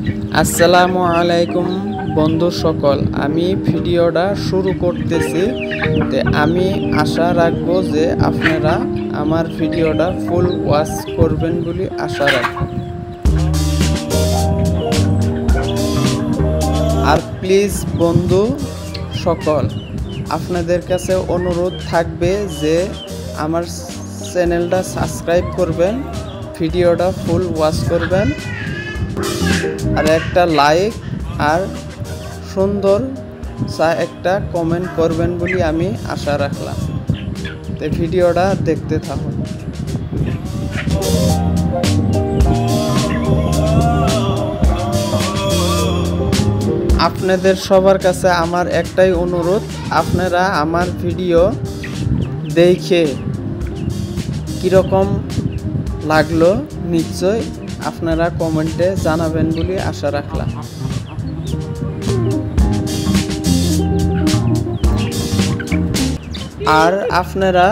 আসসালামু আলাইকুম বন্ধু সকল, আমি ভিডিওটা শুরু করতেছি। আমি আশা রাখবো যে আপনারা আমার ভিডিওটা ফুল ওয়াচ করবেন বলে আশা রাখি। আর প্লিজ বন্ধু সকল, আপনাদের কাছে অনুরোধ থাকবে যে আমার চ্যানেলটা সাবস্ক্রাইব করবেন, ভিডিওটা ফুল ওয়াচ করবেন, আর একটা লাইক আর সুন্দর একটা কমেন্ট করবেন বলে আমি আশা রাখলাম। তো ভিডিওটা দেখতে থাকুন। আপনাদের সবার কাছে আমার একটাই অনুরোধ, আপনারা আমার ভিডিও দেখে কীরকম লাগলো নিশ্চয় আপনারা কমেন্টে জানাবেন বলে আশা রাখলাম। আর আপনারা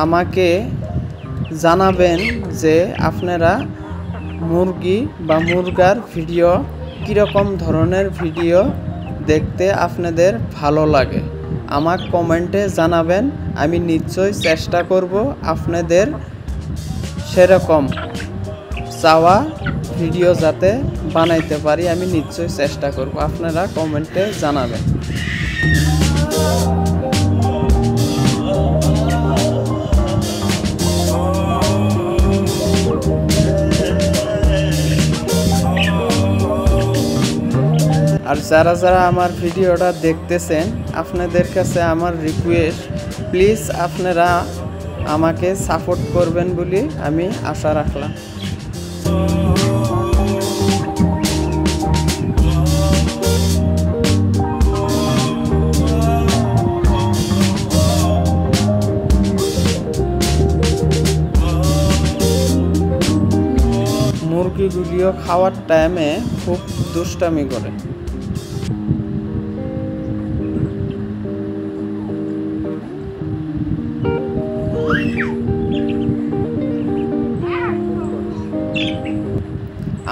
আমাকে জানাবেন যে আপনারা মুরগি বা মুরগার ভিডিও কীরকম ধরনের ভিডিও দেখতে আপনাদের ভালো লাগে, আমাকে কমেন্টে জানাবেন। আমি নিশ্চয়ই চেষ্টা করব আপনাদের সেরকম চাওয়া ভিডিও যাতে বানাইতে পারি, আমি নিশ্চয়ই চেষ্টা করব। আপনারা কমেন্টে জানাবেন। আর যারা যারা আমার ভিডিওটা দেখতেছেন, আপনাদের কাছে আমার রিকোয়েস্ট, প্লিজ আপনারা আমাকে সাপোর্ট করবেন বলে আমি আশা রাখলাম। মুরগিগুলিও খাওয়ার টাইমে খুব দুষ্টামি করে।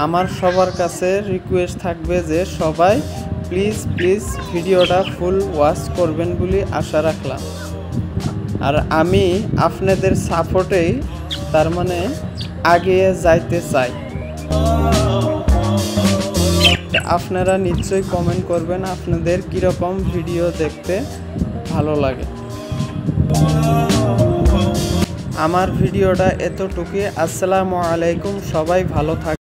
আমার সবার কাছে রিকোয়েস্ট থাকবে যে সবাই প্লিজ ভিডিওটা ফুল ওয়াচ করবেন বলে আশা রাখলাম। আর আমি আপনাদের সাপোর্টেই তার মানে এগিয়ে যাইতে চাই। আপনারা নিশ্চয়ই কমেন্ট করবেন আপনাদের কীরকম ভিডিও দেখতে ভালো লাগে। আমার ভিডিওটা এতটুকুই। আসসালামু আলাইকুম, সবাই ভালো থাকবেন।